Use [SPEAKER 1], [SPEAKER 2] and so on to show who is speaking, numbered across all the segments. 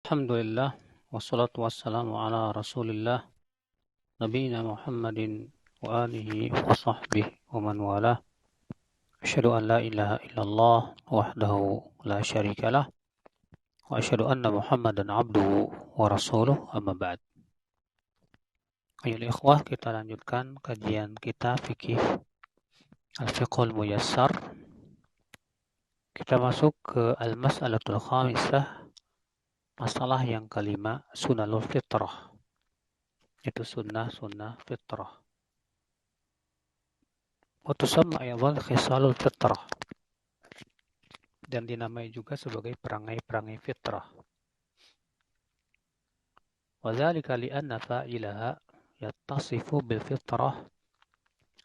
[SPEAKER 1] Alhamdulillah, wassalatu wassalamu ala rasulillah, nabiyina Muhammadin wa alihi wa sahbihi wa man walah. Asyhadu an la ilaha illallah wahdahu la syarikalah wa asyhadu anna Muhammadan abduhu wa rasuluh, amma ba'd. Ayol ikhwah, kita lanjutkan kajian kita fikih al-fiqhul muyassar. Kita masuk ke al-mas'alatul khamisah, masalah yang kelima, sunanul fitrah. Itu sunnah fitrah. Wa tusamma aydan khisalul fitrah, dan dinamai juga sebagai perangai-perangai fitrah. Wa dzalika li'anna fa'ilaha yattasifu bil fitrah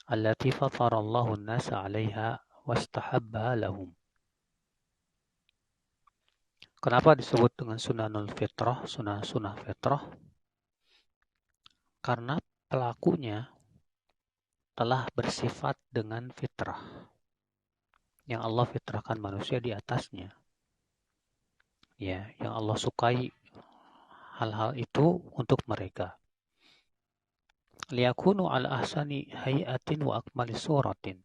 [SPEAKER 1] allati fatara Allahu an-nasa 'alaiha wastahabbaha lahum. Kenapa disebut dengan sunanul fitrah, sunnah fitrah? Karena pelakunya telah bersifat dengan fitrah yang Allah fitrahkan manusia di atasnya. Ya, yang Allah sukai hal-hal itu untuk mereka. Liyakunu ala ahsani hayatin wa akmali suratin.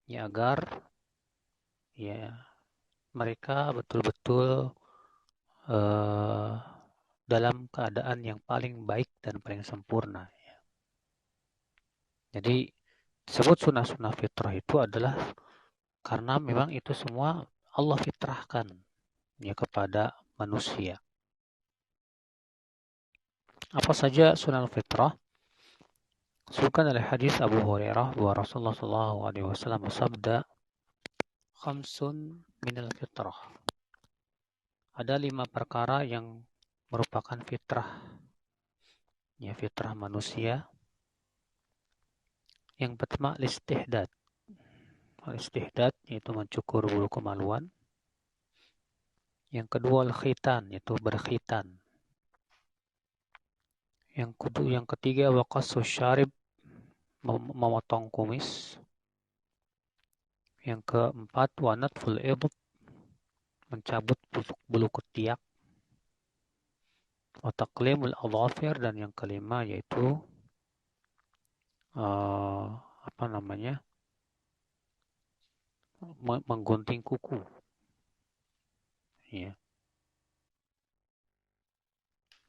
[SPEAKER 1] Ya, agar mereka betul-betul dalam keadaan yang paling baik dan paling sempurna. Jadi disebut sunnah fitrah itu adalah karena memang itu semua Allah fitrahkan kepada manusia. Apa saja sunnah fitrah? Disebutkan oleh hadis Abu Hurairah bahwa Rasulullah SAW bersabda, khamsun minal fitrah. Ada 5 perkara yang merupakan fitrah. Ya, fitrah manusia. Yang pertama, istihdad. Istihdad yaitu mencukur bulu kemaluan. Yang kedua, al-khitan, yaitu berkhitan. Yang ketiga, waqassus syarib, memotong kumis. Yang keempat, wa natful ibd, mencabut bulu ketiak. Wa taqlimul adhafir, dan yang kelima yaitu menggunting kuku. Ya.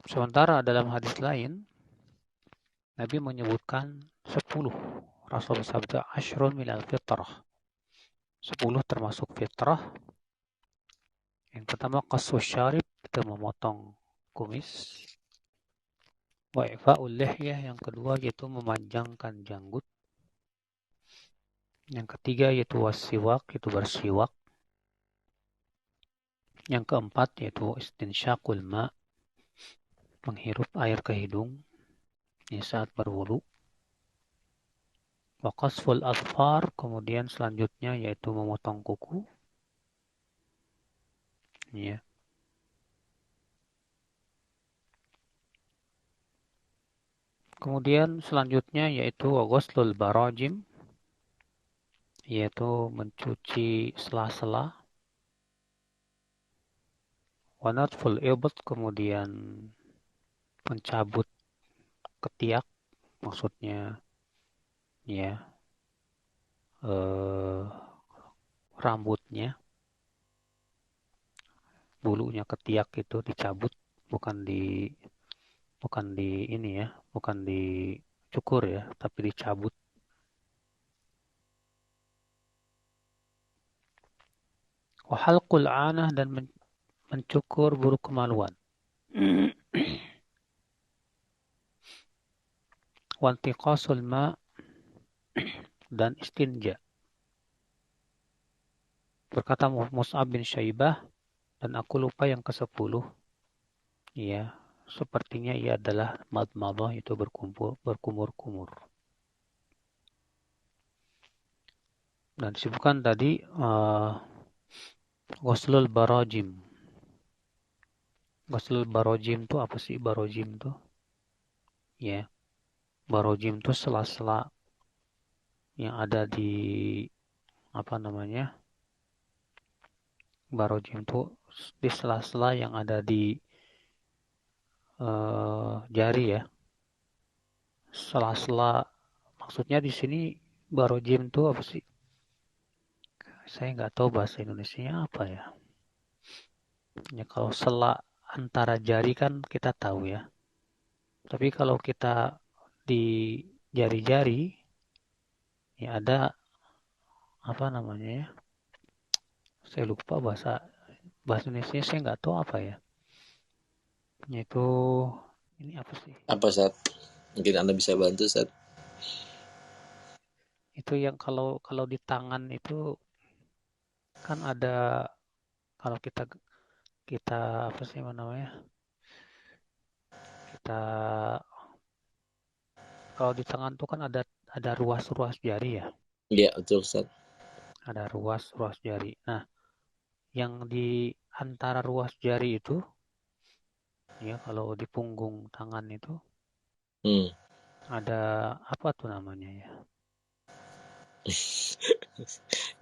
[SPEAKER 1] Sementara dalam hadis lain Nabi menyebutkan 10. Rasul bersabda, asyrun minal fitrah. 10 termasuk fitrah. Yang pertama, qassus syarib, itu memotong kumis. Wa ifa'ul lihyah, yang kedua yaitu memanjangkan janggut. Yang ketiga yaitu wasiwak, itu bersiwak. Yang keempat yaitu istinsyaqul ma, menghirup air ke hidung saat berwudu. Wa qasful adfar, kemudian selanjutnya yaitu memotong kuku. Ya. Kemudian selanjutnya yaitu ghuslul barajim, yaitu mencuci sela-sela. Wa natful ibd, kemudian mencabut ketiak, maksudnya rambutnya, bulunya ketiak itu dicabut, bukan dicukur ya, tapi dicabut. Wa halqul anah, dan mencukur bulu kemaluan. Wa intiqasul ma, dan istinja. Berkata Mus'ab bin Syaibah, dan aku lupa yang ke-10. Ya, sepertinya ia adalah madmadah, itu berkumur-kumur. Dan disebutkan tadi ghuslul barajim. Ghuslul barajim itu apa sih barajim itu? Ya, barajim itu sela-sela yang ada di barajim itu di sela-sela yang ada di jari ya. Sela-sela maksudnya di sini barojim itu apa sih? Saya nggak tahu bahasa Indonesianya apa ya. Ya kalau sela antara jari kan kita tahu ya. Tapi kalau kita di jari-jari ya ada apa namanya ya? Saya lupa bahasa bahasa Indonesia saya nggak tahu apa ya. Yaitu ini apa sih?
[SPEAKER 2] Apa saat? Mungkin Anda bisa bantu saat.
[SPEAKER 1] Itu yang kalau di tangan itu kan ada kalau kita kita apa sih namanya? Kita kalau di tangan tuh kan ada ruas-ruas jari ya.
[SPEAKER 2] Iya, betul Ustaz.
[SPEAKER 1] Ada ruas-ruas jari. Nah, yang di antara ruas jari itu ya kalau di punggung tangan itu
[SPEAKER 2] Hmm.
[SPEAKER 1] ada apa tuh namanya ya?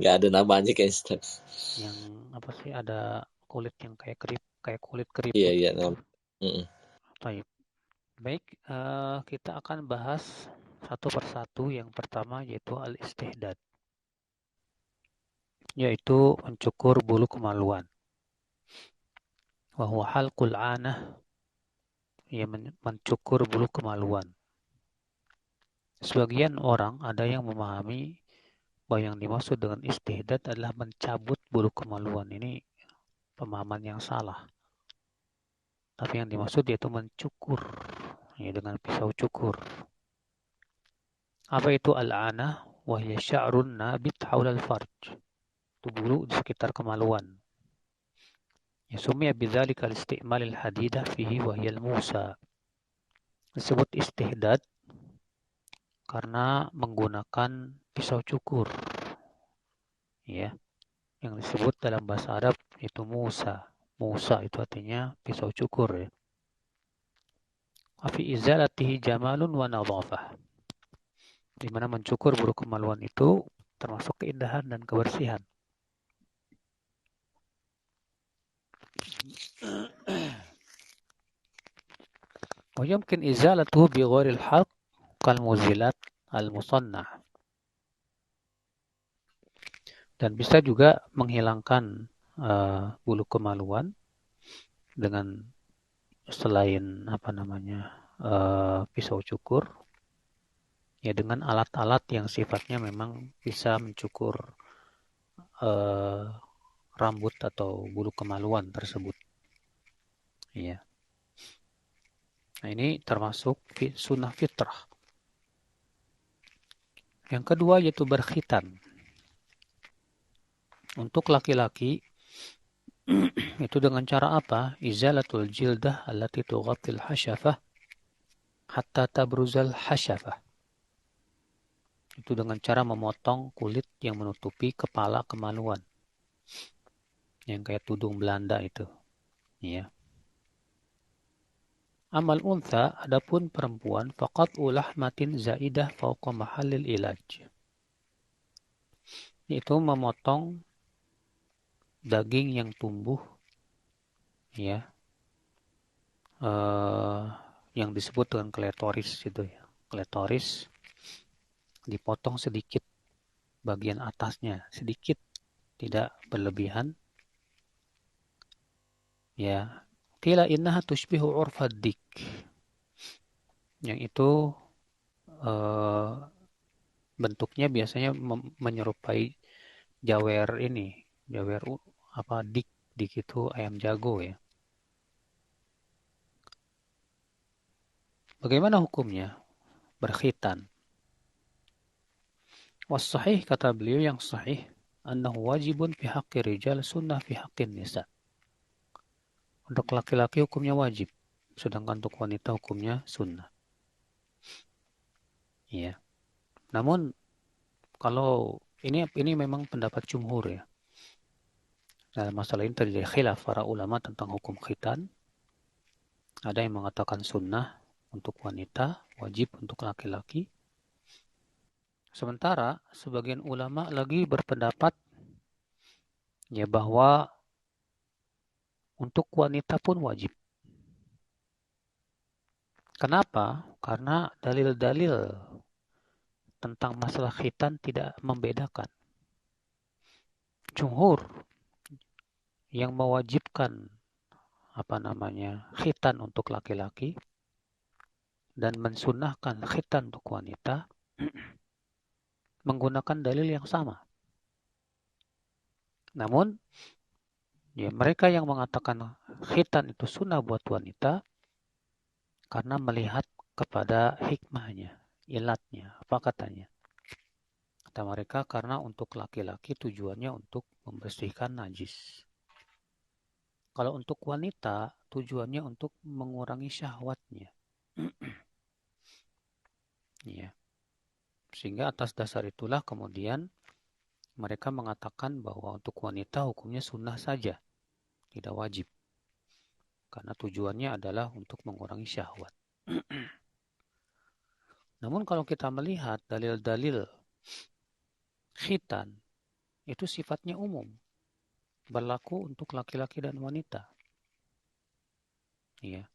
[SPEAKER 2] Nggak ada namanya kayak Ustaz.
[SPEAKER 1] Yang apa sih ada kulit yang kayak kulit
[SPEAKER 2] Iya,
[SPEAKER 1] keriput
[SPEAKER 2] iya.
[SPEAKER 1] gitu.
[SPEAKER 2] Mm-mm.
[SPEAKER 1] Baik, baik kita akan bahas satu persatu. Yang pertama yaitu al-istihdad, yaitu mencukur bulu kemaluan. Wa huwa halqul anah, ya mencukur bulu kemaluan. Sebagian orang ada yang memahami bahwa yang dimaksud dengan istihdad adalah mencabut bulu kemaluan. Ini pemahaman yang salah. Tapi yang dimaksud yaitu mencukur, ya dengan pisau cukur. Apa itu al-anah? Wahya sya'run nabit haulal farj. Itu bulu di sekitar kemaluan. Ya sumia bidzalika al-isti'malil hadidah fihi wahyal musa. Disebut istihdad karena menggunakan pisau cukur. Ya, yang disebut dalam bahasa Arab itu musa. Musa itu artinya pisau cukur ya. Fi izalatihi jamalun wa nadhafah. Di mana mencukur bulu kemaluan itu termasuk keindahan dan kebersihan. Wa yumkin izalatuhu bi ghairil halq kal muzilat al-musannah. Dan bisa juga menghilangkan bulu kemaluan dengan selain apa namanya pisau cukur, ya dengan alat-alat yang sifatnya memang bisa mencukur uh, rambut atau bulu kemaluan tersebut. Ya. Nah ini termasuk sunnah fitrah. Yang kedua yaitu berkhitan. Untuk laki-laki itu dengan cara apa? Izalatul jildah allati tughattil hasyafah hatta tabruzal hasyafah. Itu dengan cara memotong kulit yang menutupi kepala kemaluan. Yang kayak tudung Belanda itu. Ya. Amal untha, adapun perempuan, faqat ulahmatin zaidah fauqa mahallil ilaj. Itu memotong daging yang tumbuh, ya, yang disebut dengan kletoris itu ya. Kletoris dipotong sedikit bagian atasnya, sedikit, tidak berlebihan. Ya, qila innaha tushbihu urfad dik. Yang itu bentuknya biasanya menyerupai jawer ini, jawer apa dik, dik itu ayam jago ya. Bagaimana hukumnya? Berkhitan. Was sahih kata beliau yang sahih, annahu wajibun fi haqqi rijal sunnah fi haqqin nisa. Untuk laki-laki hukumnya wajib, sedangkan untuk wanita hukumnya sunnah. Ya. Namun kalau ini memang pendapat jumhur ya. Dalam masalah ini terjadi khilaf para ulama tentang hukum khitan. Ada yang mengatakan sunnah untuk wanita, wajib untuk laki-laki. Sementara sebagian ulama lagi berpendapat ya bahwa Untuk wanita pun wajib. Kenapa? Karena dalil-dalil tentang masalah khitan tidak membedakan. Jumhur yang mewajibkan khitan untuk laki-laki dan mensunahkan khitan untuk wanita menggunakan dalil yang sama. Namun, ya mereka yang mengatakan khitan itu sunnah buat wanita karena melihat kepada hikmahnya, ilatnya, apa katanya? Kata mereka karena untuk laki-laki tujuannya untuk membersihkan najis. Kalau untuk wanita tujuannya untuk mengurangi syahwatnya. Ya. Sehingga atas dasar itulah kemudian mereka mengatakan bahwa untuk wanita hukumnya sunnah saja, tidak wajib. Karena tujuannya adalah untuk mengurangi syahwat. Namun kalau kita melihat dalil-dalil khitan, itu sifatnya umum. Berlaku untuk laki-laki dan wanita. Ya.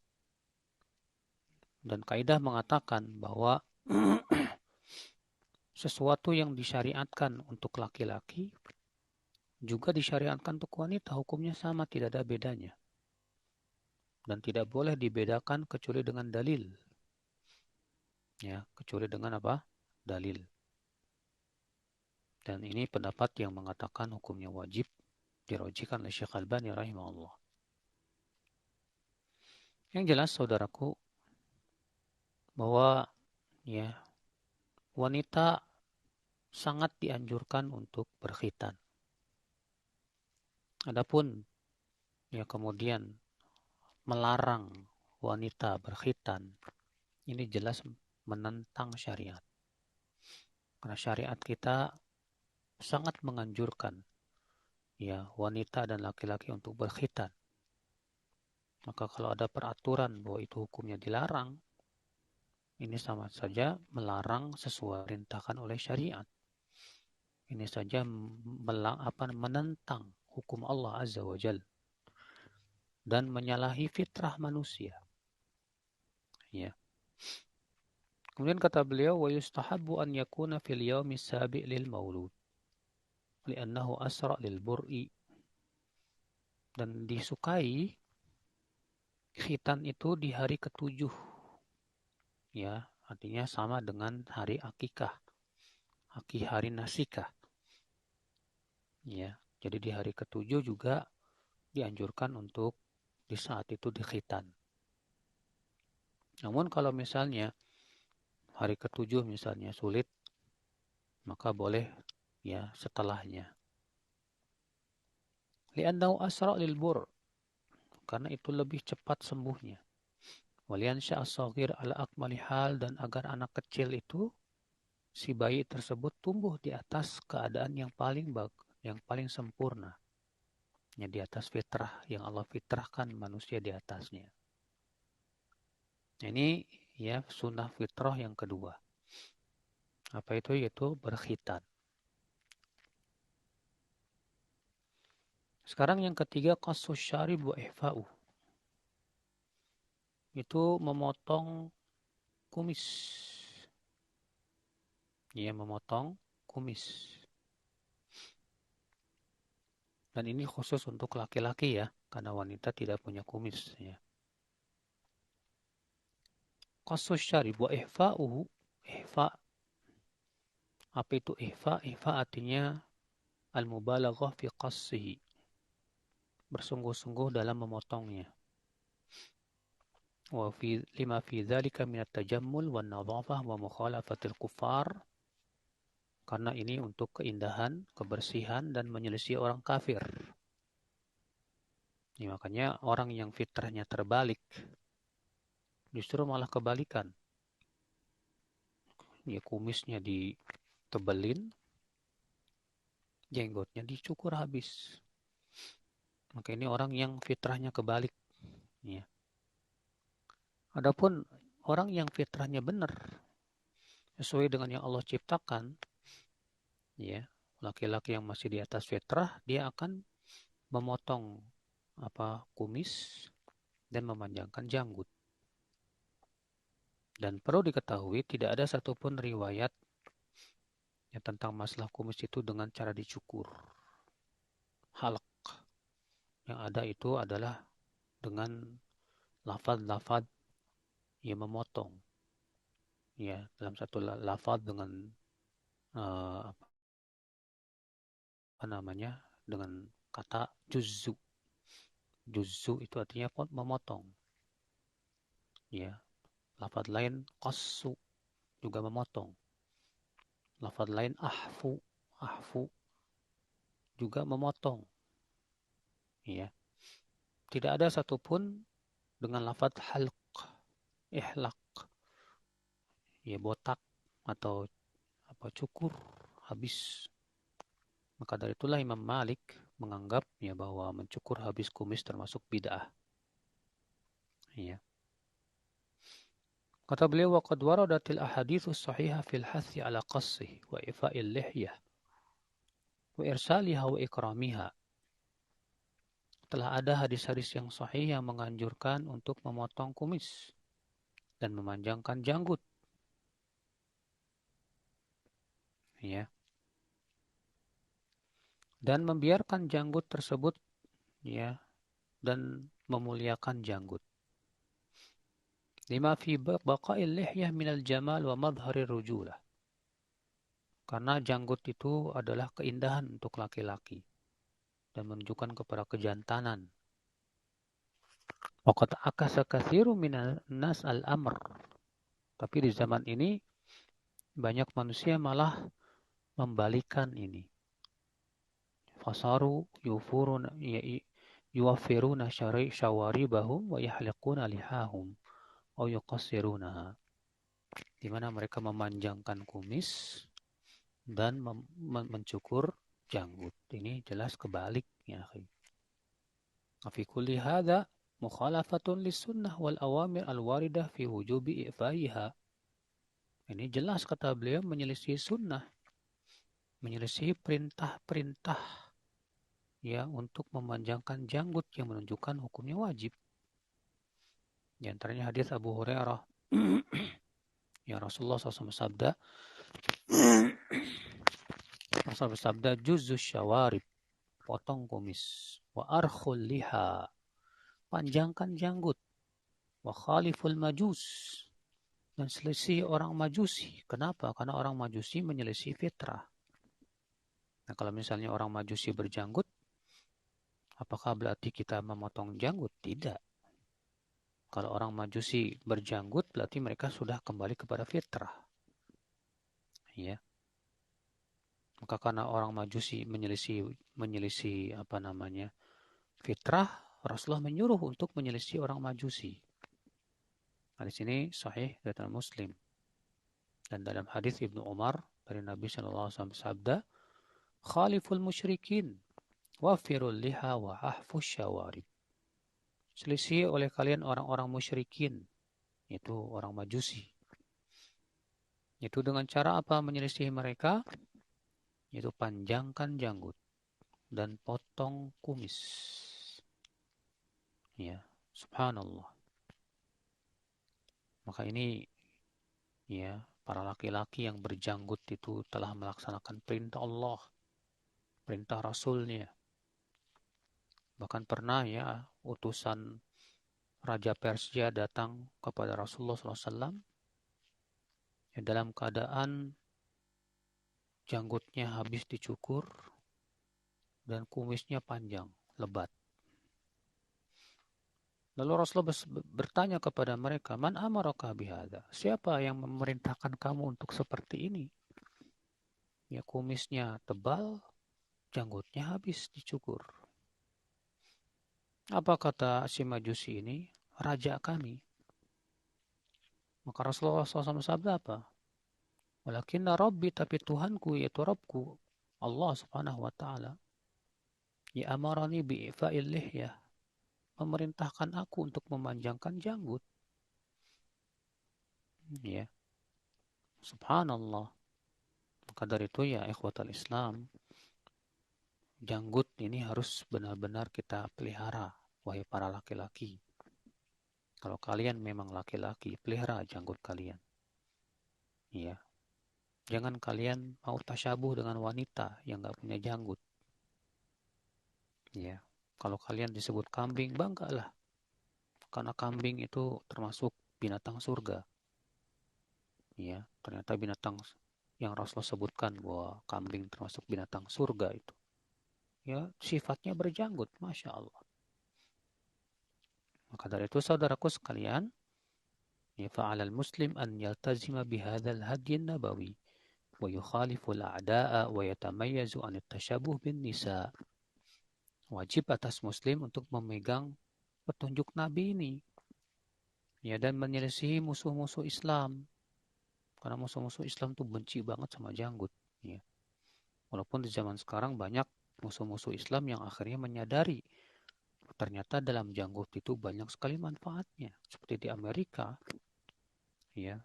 [SPEAKER 1] Dan kaidah mengatakan bahwa sesuatu yang disyariatkan untuk laki-laki juga disyariatkan untuk wanita, hukumnya sama, tidak ada bedanya. Dan tidak boleh dibedakan kecuali dengan dalil. Ya, kecuali dengan apa? Dalil. Dan ini pendapat yang mengatakan hukumnya wajib dirojikan oleh Syekh Albani rahimahullah. Yang jelas saudaraku bahwa ya wanita sangat dianjurkan untuk berkhitan. Adapun ya kemudian melarang wanita berkhitan, ini jelas menentang syariat. Karena syariat kita sangat menganjurkan ya wanita dan laki-laki untuk berkhitan. Maka kalau ada peraturan bahwa itu hukumnya dilarang, ini sama saja melarang sesuai perintahkan oleh syariat. Ini saja menentang hukum Allah Azza wa Jal dan menyalahi fitrah manusia. Ya. Kemudian kata beliau, wa yustahabbu an yakuna fil yaumi sabi' lil maulud li'annahu asra' lil bur'i. Dan disukai khitan itu di hari ketujuh. Ya, artinya sama dengan hari akikah. Hari nasikah. Ya, jadi di hari ketujuh juga dianjurkan untuk di saat itu dikhitan. Namun kalau misalnya hari ketujuh misalnya sulit, maka boleh ya setelahnya. Li'annahu asra' lil bur', karena itu lebih cepat sembuhnya. Waliansya as-saghir ala akmali hal, dan agar anak kecil itu si bayi tersebut tumbuh di atas keadaan yang paling sempurna. Ya, di atas fitrah yang Allah fitrahkan manusia di atasnya. Ini ya sunnah fitrah yang kedua. Apa itu? Yaitu berkhitan. Sekarang yang ketiga, qasus syarib wa ihfa'u. Itu memotong kumis. Ya, memotong kumis. Dan ini khusus untuk laki-laki ya, karena wanita tidak punya kumis ya. Qasus syarib wa ihfa'uhu. Ihfa'. Apa itu ihfa'? Ihfa' artinya al-mubalaghah fi qassihi. Bersungguh-sungguh dalam memotongnya. Wa fi lima fi dzalika min at-tajammul wan nadhafah wa mukhalafatil kuffar. Karena ini untuk keindahan, kebersihan dan menyelisih orang kafir. Ini makanya orang yang fitrahnya terbalik justru malah kebalikan. Ya kumisnya ditebelin, jenggotnya dicukur habis. Maka ini orang yang fitrahnya kebalik. Ya. Adapun orang yang fitrahnya benar, sesuai dengan yang Allah ciptakan, ya, laki-laki yang masih di atas fitrah, dia akan memotong kumis dan memanjangkan janggut. Dan perlu diketahui tidak ada satupun riwayat yang tentang masalah kumis itu dengan cara dicukur. Halq. Yang ada itu adalah dengan lafaz-lafaz yang memotong. Ya, dalam satu lafaz dengan dengan kata juzzu. Juzzu itu artinya memotong. Ya, lafaz lain qassu juga memotong. Lafaz lain ahfu juga memotong. Ya. Tidak ada satupun dengan lafaz halq, ihlaq, ya botak atau cukur habis. Maka dari itulah Imam Malik menganggap ya bahwa mencukur habis kumis termasuk bid'ah. Ya. Kata beliau, waqad waradatil ahaditsus sahihah fil hathi ala qassih wa ifa'il lihyah wa irsaliha wa ikramiha. Telah ada hadis-hadis yang sahih yang menganjurkan untuk memotong kumis dan memanjangkan janggut. Ya. Dan membiarkan janggut tersebut ya dan memuliakan janggut. Lima fi baqa'il lihyah minal jamal wa madharir rujulah. Karena janggut itu adalah keindahan untuk laki-laki dan menunjukkan kepada kejantanan. Waqad akasa katsiru minan nas al-amr. Tapi di zaman ini banyak manusia malah membalikan ini. Fasaru yuwaffiruna syawaribahum wa yahliquna lihahum aw yuqassirunaha. Di mana mereka memanjangkan kumis dan mencukur janggut. Ini jelas kebaliknya. Fi kulli hadza mukhalafatun lis-sunnah wal awamir al-waridah fi wujubi ifaiha. Ini jelas kata beliau menyelisih sunnah, menyelisih perintah-perintah ya untuk memanjangkan janggut yang menunjukkan hukumnya wajib. Di antaranya hadis Abu Hurairah. Ya Rasulullah SAW bersabda juzus syawarib, potong kumis, wa arkhul liha, panjangkan janggut, wa khaliful majus, dan selisih orang majusi. Kenapa? Karena orang majusi menyelisih fitrah. Nah, kalau misalnya orang majusi berjanggut, apakah berarti kita memotong janggut? Tidak. Kalau orang majusi berjanggut, berarti mereka sudah kembali kepada fitrah. Ya. Maka karena orang majusi menyelisih fitrah, Rasulullah menyuruh untuk menyelisih orang majusi. Hadis ini sahih dari Muslim. Dan dalam hadis Ibnu Umar dari Nabi SAW sabda, khaliful musyrikin wafirul liha wa ahfus syawarib. Selisih oleh kalian orang-orang musyrikin, yaitu orang majusi. Itu dengan cara apa menyelisih mereka? Yaitu panjangkan janggut dan potong kumis. Ya, subhanallah. Maka ini ya, para laki-laki yang berjanggut itu telah melaksanakan perintah Allah, perintah Rasulnya. Bahkan pernah ya utusan Raja Persia datang kepada Rasulullah SAW ya, dalam keadaan janggutnya habis dicukur dan kumisnya panjang, lebat. Lalu Rasulullah bertanya kepada mereka, man amaraka bihadza? Siapa yang memerintahkan kamu untuk seperti ini? Ya, kumisnya tebal, janggutnya habis dicukur. Apa kata si majusi ini? Raja kami. Maka Rasulullah SAW sabda apa? Walakinna Rabbi, tapi Tuhanku yaitu Rabbku, Allah Subhanahu wa Ta'ala, ya amarani bi'ifa'il lihyah, memerintahkan aku untuk memanjangkan janggut. Ya. Subhanallah. Maka dari itu ya ikhwatal Islam, janggut ini harus benar-benar kita pelihara. wahai para laki-laki, kalau kalian memang laki-laki, pelihara janggut kalian. Ya, jangan kalian mau tasyabuh dengan wanita yang nggak punya janggut. Ya, kalau kalian disebut kambing, banggalah, karena kambing itu termasuk binatang surga. Ya, ternyata binatang yang Rasulullah sebutkan bahwa kambing termasuk binatang surga itu, ya sifatnya berjanggut, masya Allah. Maka dari itu saudaraku sekalian, ya fa'alal muslim an yaltazima bihadzal hadyi nabawi wa yukhalifu al-a'da'a wa yatamayyazu an at-tashabuh bin nisa. Wajib atas muslim untuk memegang petunjuk Nabi ini, ya, dan menyelisihi musuh-musuh Islam. Karena musuh-musuh Islam tuh benci banget sama janggut, ya. Walaupun di zaman sekarang banyak musuh-musuh Islam yang akhirnya menyadari ternyata dalam janggut itu banyak sekali manfaatnya. Seperti di Amerika, ya,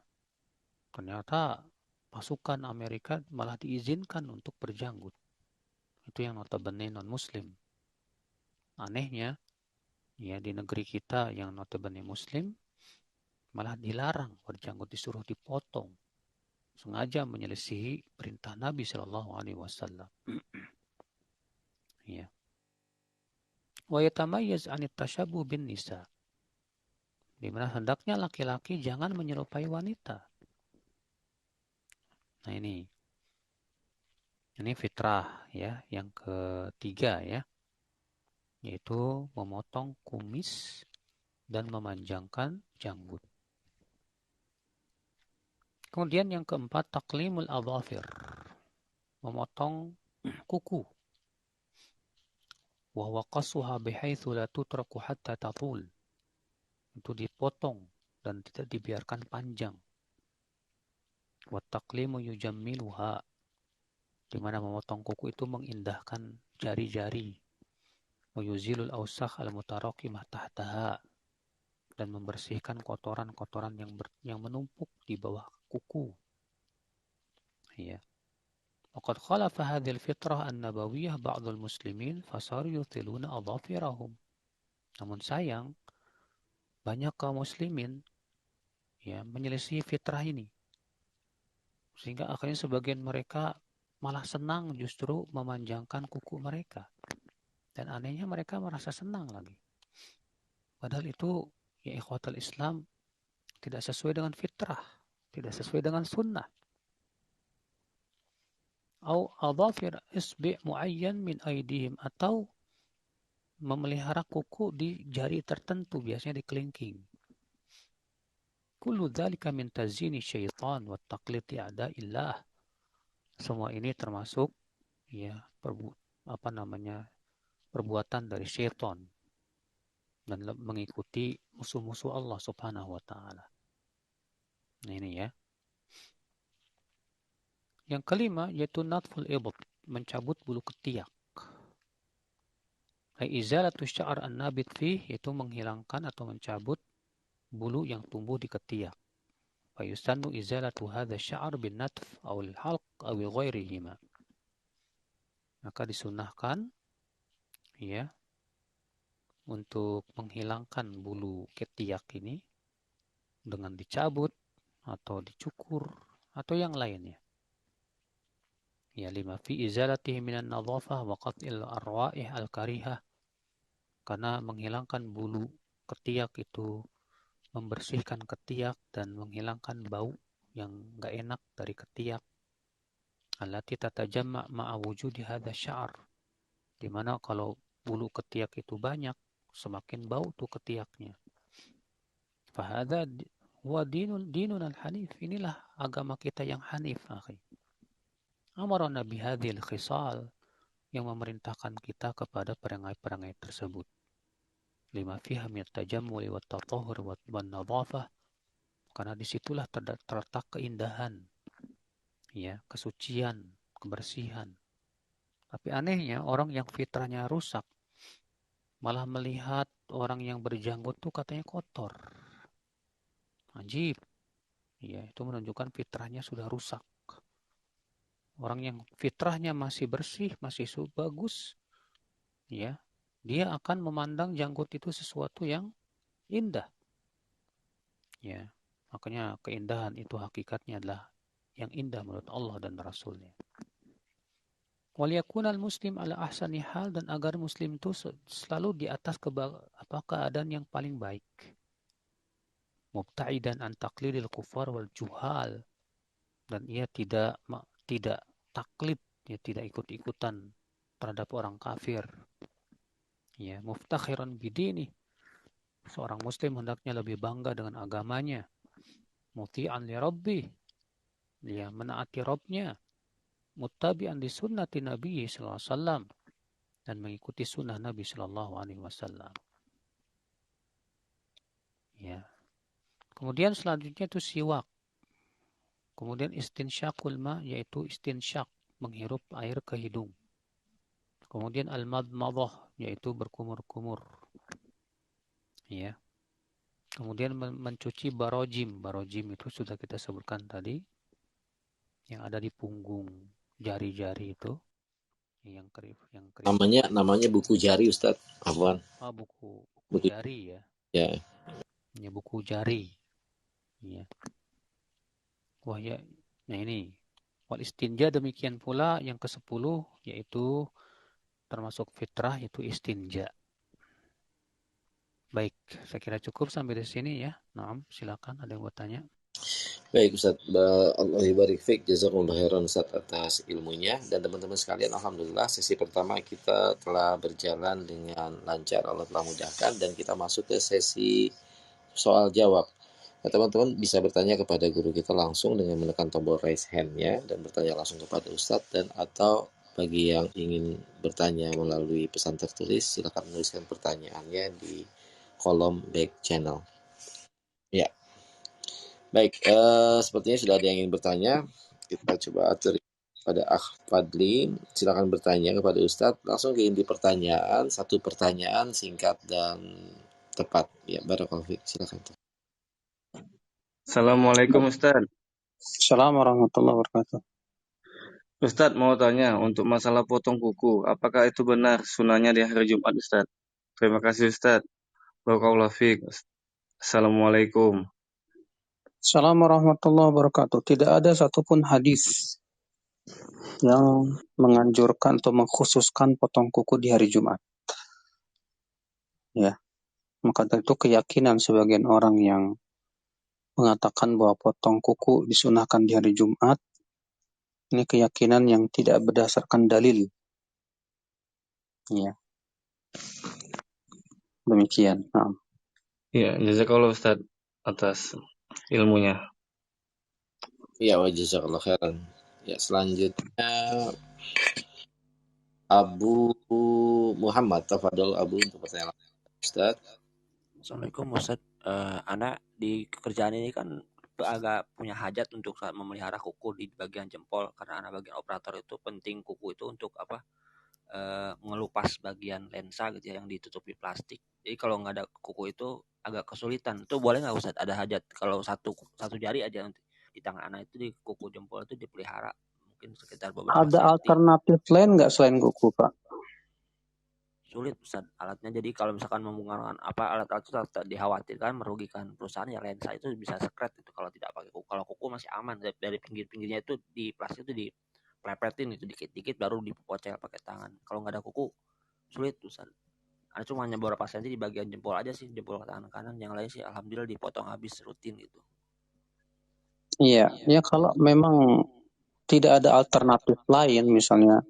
[SPEAKER 1] ternyata pasukan Amerika malah diizinkan untuk berjanggut. Itu yang notabene non-muslim. Anehnya, ya, di negeri kita yang notabene muslim malah dilarang berjanggut, disuruh dipotong. Sengaja menyelisihi perintah Nabi Shallallahu Alaihi Wasallam. Ya. Wa yatamayyaz 'anit tashabbuh bin nisa. Di mana hendaknya laki-laki jangan menyerupai wanita. Nah ini fitrah, ya, yang ketiga, ya, yaitu memotong kumis dan memanjangkan janggut. Kemudian yang keempat, taklimul adhafir, memotong kuku. Wa huwa qassuha bihaitsu la tutraku hatta tatul. Itu dipotong dan tidak dibiarkan panjang. Wa taqlimu yujammiluha, di mana memotong kuku itu mengindahkan jari-jari. Wa yuzilul awsakh al-mutaraqimah tahtaha, dan membersihkan kotoran-kotoran yang menumpuk di bawah kuku. Ya. Waqad khalafa hadhihi al-fitrah an-nabawiyyah ba'dul muslimin fasaru yuthiluna adhafirahum. Namun sayang, banyak kaum muslimin, ya, menyelisih fitrah ini. Sehingga akhirnya sebagian mereka malah senang justru memanjangkan kuku mereka. Dan anehnya mereka merasa senang lagi. Padahal itu, ya ikhwatal Islam, tidak sesuai dengan fitrah, tidak sesuai dengan sunnah. Au adhafir isbi' muayyan min aidihim, atau memelihara kuku di jari tertentu, biasanya di kelingking. Kullu dzalika min tazyini syaitan wa taqlidi a'da'illah. Semua ini termasuk, ya, perbuatan dari syaitan dan mengikuti musuh-musuh Allah Subhanahu wa taala. Nah ini, ya. Yang kelima yaitu natful ibd, mencabut bulu ketiak. Izalatu sya'ar an-nabit fih, yaitu menghilangkan atau mencabut bulu yang tumbuh di ketiak. Fa yusannu izalatu hadza sya'ar bin natf aw al-halq aw ghairihima. Maka disunahkan, ya, untuk menghilangkan bulu ketiak ini dengan dicabut atau dicukur atau yang lainnya. Ya, lima fi izalatihi minan nadhafah wa qat'il arwa'ih al-karihah, karena menghilangkan bulu ketiak itu membersihkan ketiak dan menghilangkan bau yang enggak enak dari ketiak. Allati tatajamma ma'a wujudi hadza sya'ar, di mana kalau bulu ketiak itu banyak, semakin bau tuh ketiaknya. Fahadza huwa dinun al-hanif, inilah agama kita yang hanif, akhi. Amarana bihadhil khisal, yang memerintahkan kita kepada perangai-perangai tersebut. Lima fiha min tajammuli wat tatahhur wan nadhafah, karena disitulah terletak keindahan, ya, kesucian, kebersihan. Tapi anehnya orang yang fitrahnya rusak malah melihat orang yang berjanggut tuh katanya kotor. Ajib. Ya, itu menunjukkan fitrahnya sudah rusak. Orang yang fitrahnya masih bersih, masih bagus, ya, dia akan memandang janggut itu sesuatu yang indah. Ya, makanya keindahan itu hakikatnya adalah yang indah menurut Allah dan Rasulnya. Waliyakunal muslim ala ahsani hal, dan agar muslim itu selalu di atas keadaan yang paling baik. Mubta'idan an taqlidil kufar wal juhal, dan ia tidak taklid, ya tidak ikut-ikutan terhadap orang kafir. Ya, muftakhiran bidini, seorang muslim hendaknya lebih bangga dengan agamanya. Muti'an li rabbi, dia menaati Rabbnya. Muttabi'an li sunnati Nabi sallallahu alaihi wasallam, dan mengikuti sunnah Nabi sallallahu alaihi wasallam. Ya. Kemudian selanjutnya itu siwak. Kemudian istinsyaqul ma, yaitu istinsyak, menghirup air ke hidung. Kemudian al-madmadah, yaitu berkumur-kumur. Ya. Kemudian mencuci barojim. Barojim itu sudah kita sebutkan tadi, yang ada di punggung, jari-jari itu, yang keriput.
[SPEAKER 2] Namanya buku jari, Ustaz. Afwan.
[SPEAKER 1] Buku
[SPEAKER 2] Buku
[SPEAKER 1] jari ya.
[SPEAKER 2] ya.
[SPEAKER 1] Ya, buku jari. Ya. Wah ya, nah ini. Wal istinja, demikian pula yang ke-10, yaitu termasuk fitrah, yaitu istinja. Baik, saya kira cukup sampai di sini ya. Naam, silakan ada yang mau tanya.
[SPEAKER 2] Baik Ustaz, Allah barik fiik, jazakumullah khairan Ustaz atas ilmunya. Dan teman-teman sekalian, alhamdulillah sesi pertama kita telah berjalan dengan lancar, Allah telah mudahkan, dan kita masuk ke sesi soal jawab. Nah, teman-teman bisa bertanya kepada guru kita langsung dengan menekan tombol raise hand-nya dan bertanya langsung kepada Ustadz, dan atau bagi yang ingin bertanya melalui pesan tertulis, silakan menuliskan pertanyaannya di kolom back channel. Ya, baik. Sepertinya sudah ada yang ingin bertanya. Kita coba atur pada Fadli. Silakan bertanya kepada Ustadz. Langsung ke inti pertanyaan. Satu pertanyaan singkat dan tepat. Ya, barakallahu fiik. Silakan.
[SPEAKER 3] Assalamualaikum Ustaz.
[SPEAKER 1] Assalamualaikum warahmatullahi wabarakatuh.
[SPEAKER 3] Ustaz mau tanya untuk masalah potong kuku, apakah itu benar sunahnya di hari Jumat Ustaz? Terima kasih Ustaz. Barakallahu fiik. Assalamualaikum.
[SPEAKER 4] Assalamualaikum warahmatullahi wabarakatuh. Tidak ada satupun hadis yang menganjurkan atau mengkhususkan potong kuku di hari Jumat. Ya, maka dari itu keyakinan sebagian orang yang mengatakan bahwa potong kuku disunahkan di hari Jumat, ini keyakinan yang tidak berdasarkan dalil. Ya, demikian. Nah.
[SPEAKER 3] Ya, jazakallah Ustaz atas ilmunya.
[SPEAKER 2] Ya, wa jazakallah khairan. Ya, selanjutnya Abu Muhammad, tafadhol Abu untuk pertanyaan Ustaz.
[SPEAKER 5] Assalamualaikum Ustaz. Anak di kerjaan ini kan agak punya hajat untuk memelihara kuku di bagian jempol, karena anak bagian operator itu penting kuku itu untuk ngelupas bagian lensa gitu ya, yang ditutupi plastik. Jadi kalau nggak ada kuku itu agak kesulitan. Itu boleh nggak Ustaz? Ada hajat kalau satu jari aja di tangan anak itu, di kuku jempol itu dipelihara mungkin sekitar beberapa
[SPEAKER 4] Ada
[SPEAKER 5] senti.
[SPEAKER 4] alternatif lain nggak selain kuku, Pak?
[SPEAKER 5] Sulit Ustaz alatnya. Jadi kalau misalkan menggunakan alat-alat itu dikhawatirkan merugikan perusahaan, ya lensa itu bisa sekret itu kalau tidak pakai kuku. Kalau kuku masih aman, dari pinggir-pinggirnya itu di plastik itu diplepetin itu dikit-dikit baru dipocel pakai tangan. Kalau nggak ada kuku sulit Ustaz. Ada cuma hanya beberapa senti di bagian jempol aja sih, jempol tangan kanan, yang lain sih alhamdulillah dipotong habis rutin gitu.
[SPEAKER 4] Iya, ya kalau memang tidak ada alternatif lain, misalnya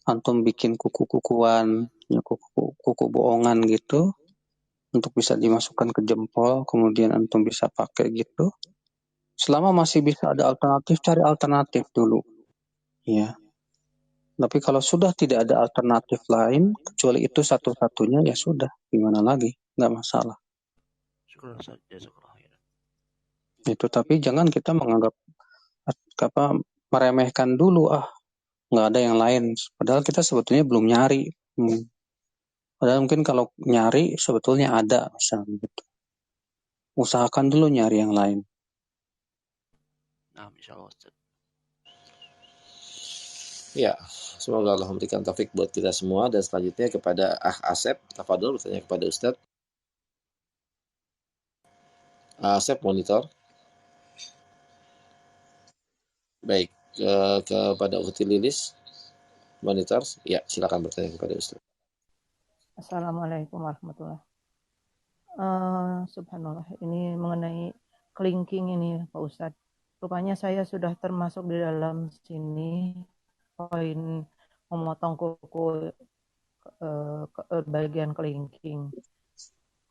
[SPEAKER 4] antum bikin kuku-kukuan, ya kuku bohongan gitu, untuk bisa dimasukkan ke jempol, kemudian antum bisa pakai gitu. Selama masih bisa ada alternatif, cari alternatif dulu. Ya. Tapi kalau sudah tidak ada alternatif lain, kecuali itu satu-satunya, ya sudah, gimana lagi, nggak masalah.
[SPEAKER 5] Syukur Ustaz, jazakallahu khairan.
[SPEAKER 4] Itu, tapi jangan kita menganggap meremehkan dulu, nggak ada yang lain. Padahal kita sebetulnya belum nyari. Padahal mungkin kalau nyari sebetulnya ada, misalnya gitu. Usahakan dulu nyari yang lain.
[SPEAKER 5] Nah, insyaallah Ustaz.
[SPEAKER 2] Ya, Semoga Allah memberikan taufik buat kita semua. Dan selanjutnya kepada Asep, tafadhol bertanya kepada Ustadz. Asep monitor. Baik, kepada Ukhti Lilis monitor. Ya, silakan bertanya kepada Ustadz.
[SPEAKER 6] Assalamualaikum warahmatullahi subhanallah, ini mengenai kelingking ini Pak Ustadz. Rupanya saya sudah termasuk di dalam sini poin memotong kuku bagian kelingking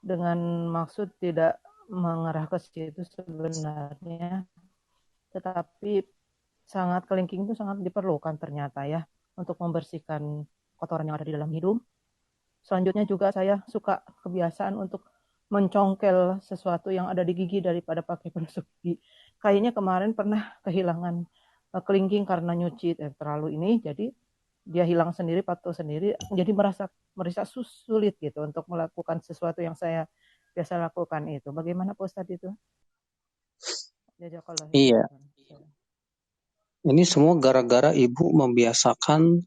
[SPEAKER 6] dengan maksud tidak mengarah ke situ sebenarnya, tetapi kelingking itu sangat diperlukan ternyata ya untuk membersihkan kotoran yang ada di dalam hidung. Selanjutnya juga saya suka kebiasaan untuk mencongkel sesuatu yang ada di gigi daripada pakai penusuk gigi. Kayaknya kemarin pernah kehilangan kelingking karena nyuci terlalu ini, jadi dia hilang sendiri, patuh sendiri, jadi merasa sulit gitu untuk melakukan sesuatu yang saya biasa lakukan itu. Bagaimana Pak Ustadz itu?
[SPEAKER 4] Iya. Ini semua gara-gara ibu membiasakan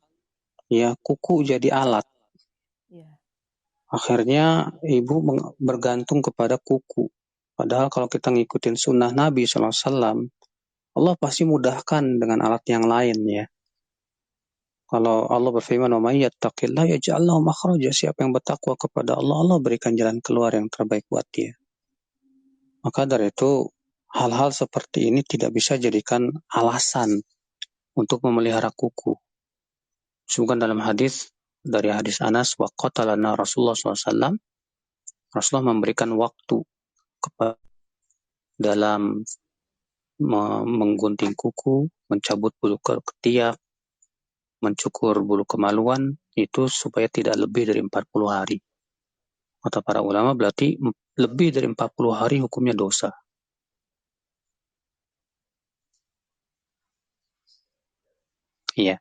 [SPEAKER 4] ya kuku jadi alat.
[SPEAKER 6] Iya.
[SPEAKER 4] Akhirnya ibu bergantung kepada kuku. Padahal kalau kita ngikutin sunnah Nabi SAW, Allah pasti mudahkan dengan alat yang lain ya. Kalau Allah berfirman, "Wa may yattaqillah yaj'al lahu makhraja." Siapa yang bertakwa kepada Allah, Allah berikan jalan keluar yang terbaik buat dia. Maka dari itu, hal-hal seperti ini tidak bisa jadikan alasan untuk memelihara kuku. Disebutkan dalam hadis dari hadis Anas, wa qatalana Rasulullah SAW, Rasulullah memberikan waktu kepada dalam menggunting kuku, mencabut bulu ketiak, mencukur bulu kemaluan, itu supaya tidak lebih dari 40 hari. Kata para ulama berarti lebih dari 40 hari hukumnya dosa. Iya.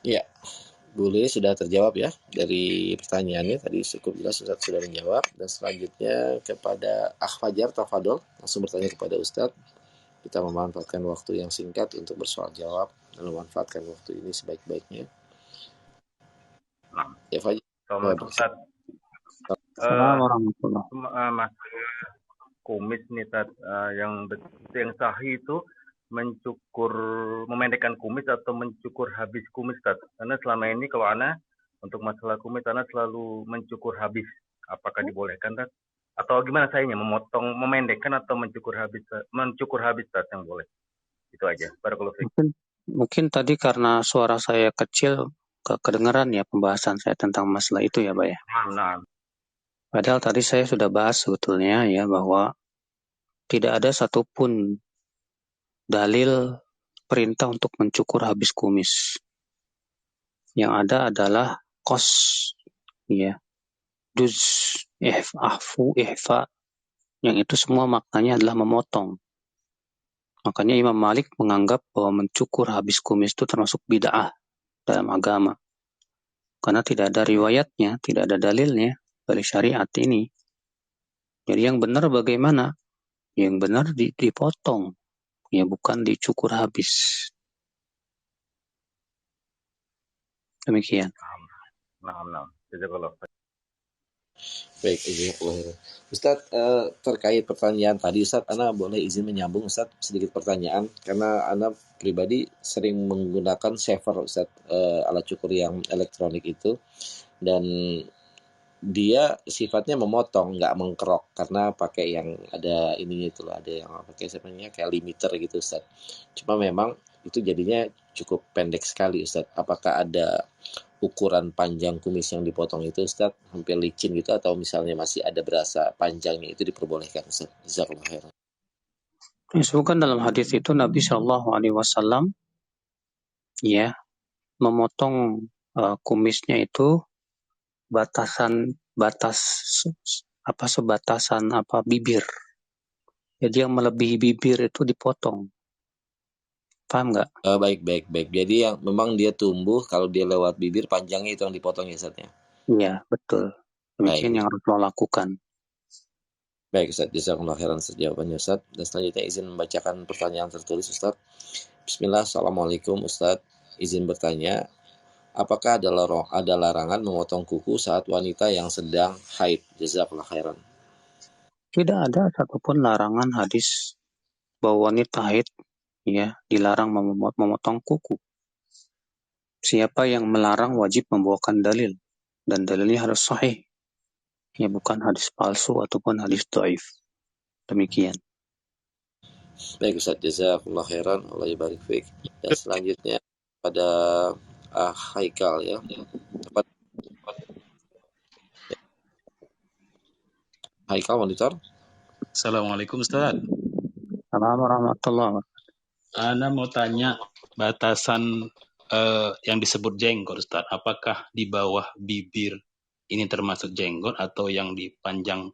[SPEAKER 2] Iya, boleh, sudah terjawab ya dari pertanyaannya tadi, cukup jelas Ustadz sudah menjawab. Dan selanjutnya kepada Fajar, tafadhol langsung bertanya kepada Ustadz. Kita memanfaatkan waktu yang singkat untuk bersoal jawab dan memanfaatkan waktu ini sebaik-baiknya. Ya Fajar.
[SPEAKER 3] Assalamualaikum Ustaz. Mas kumis nih Ustaz, yang sahih itu memendekkan kumis atau mencukur habis kumis Ustaz. Karena selama ini kalau Ana untuk masalah kumis Ana selalu mencukur habis. Apakah dibolehkan Ustaz? Atau gimana sayanya, memendekkan atau mencukur habis Ustaz yang boleh? Itu aja. Barakallahu fiik.
[SPEAKER 4] Mungkin tadi karena suara saya kecil kedengaran ya pembahasan saya tentang masalah itu ya, Pak ya.
[SPEAKER 3] Nah.
[SPEAKER 4] Padahal tadi saya sudah bahas sebetulnya ya bahwa tidak ada satupun dalil perintah untuk mencukur habis kumis. Yang ada adalah qas ya. Juz, afu, ihfa, yang itu semua maknanya adalah memotong. Makanya Imam Malik menganggap bahwa mencukur habis kumis itu termasuk bid'ah dalam agama. Karena tidak ada riwayatnya, tidak ada dalilnya dari syariat ini. Jadi yang benar bagaimana? Yang benar dipotong, ya bukan dicukur habis. Demikian.
[SPEAKER 3] Nah. Jazakallah.
[SPEAKER 2] Baik, Ustadz, terkait pertanyaan tadi Ustadz, Ana boleh izin menyambung Ustadz sedikit pertanyaan, karena Ana pribadi sering menggunakan shaver Ustadz, alat cukur yang elektronik itu, dan dia sifatnya memotong, nggak mengkerok, karena pakai yang ada ininya itu loh, ada yang pakai sebenarnya kayak limiter gitu Ustadz. Cuma memang itu jadinya cukup pendek sekali Ustadz. Apakah ada ukuran panjang kumis yang dipotong itu Ustadz, hampir licin gitu, atau misalnya masih ada berasa panjangnya, itu diperbolehkan Ustadz? Jazakallahu khairan.
[SPEAKER 4] Disebutkan dalam hadis itu Nabi SAW ya memotong kumisnya itu sebatasan bibir. Jadi yang melebihi bibir itu dipotong. Paham nggak?
[SPEAKER 2] Baik. Jadi yang memang dia tumbuh, kalau dia lewat bibir, panjangnya itu yang dipotong ya Ustadz ya?
[SPEAKER 4] Iya, betul. Demikian yang harus lo lakukan.
[SPEAKER 2] Baik Ustaz, jazakumullah khairan Ustaz jawabannya Ustaz. Dan selanjutnya izin membacakan pertanyaan tertulis Ustaz. Bismillah, Assalamualaikum Ustaz. Izin bertanya, apakah ada larangan memotong kuku saat wanita yang sedang haid? Jazakumullah khairan.
[SPEAKER 4] Tidak ada satupun larangan hadis bahwa wanita haid ya dilarang memotong kuku. Siapa yang melarang wajib membawakan dalil, dan dalilnya harus sahih. Ya, bukan hadis palsu ataupun hadis dhaif. Demikian.
[SPEAKER 2] Baik Ustaz, jazakumullah khairan, Allah barik fiik. Dan selanjutnya pada Haikal ya. Haikal monitor.
[SPEAKER 7] Assalamualaikum Ustaz.
[SPEAKER 4] Assalamualaikum warahmatullahi wabarakatuh.
[SPEAKER 7] Ana mau tanya batasan yang disebut jenggot Ustaz. Apakah di bawah bibir ini termasuk jenggot atau yang di panjang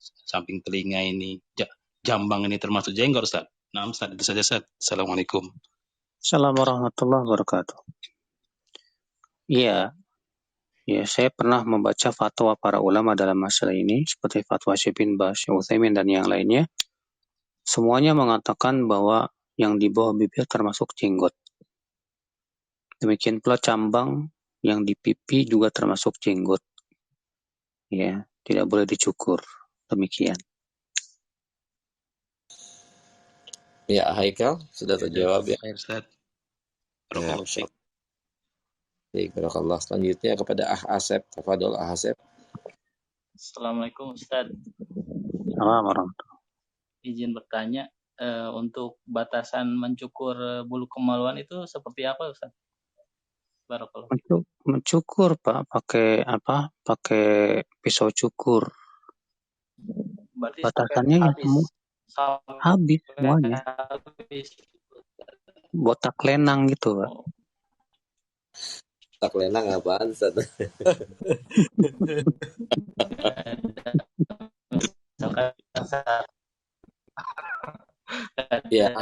[SPEAKER 7] samping telinga ini jambang ini termasuk jenggot Ustaz? Nah Ustaz, itu saja Ustaz. Assalamualaikum.
[SPEAKER 4] Assalamualaikum warahmatullahi wabarakatuh. Iya, saya pernah membaca fatwa para ulama dalam masalah ini, seperti fatwa Syekh bin Baz, Syekh Utsaimin, dan yang lainnya. Semuanya mengatakan bahwa yang di bawah bibir termasuk jenggot. Demikian pula cambang yang di pipi juga termasuk jenggot. Ya, tidak boleh dicukur. Demikian.
[SPEAKER 2] Ya, Haikal sudah terjawab ya.
[SPEAKER 7] Ustaz.
[SPEAKER 2] Ya, baik, barakallah. Selanjutnya kepada Asep. Tafadhol Asep.
[SPEAKER 8] Assalamualaikum Ustaz.
[SPEAKER 4] Assalamualaikum.
[SPEAKER 8] Izin bertanya, untuk batasan mencukur bulu kemaluan itu seperti apa Ustaz? Barakallah.
[SPEAKER 4] Mencukur Pak, pakai pisau cukur.
[SPEAKER 8] Berarti
[SPEAKER 4] batasannya ya habis semuanya. Botak lenang gitu Pak.
[SPEAKER 2] Botak lenang apaan Ustaz? Ya.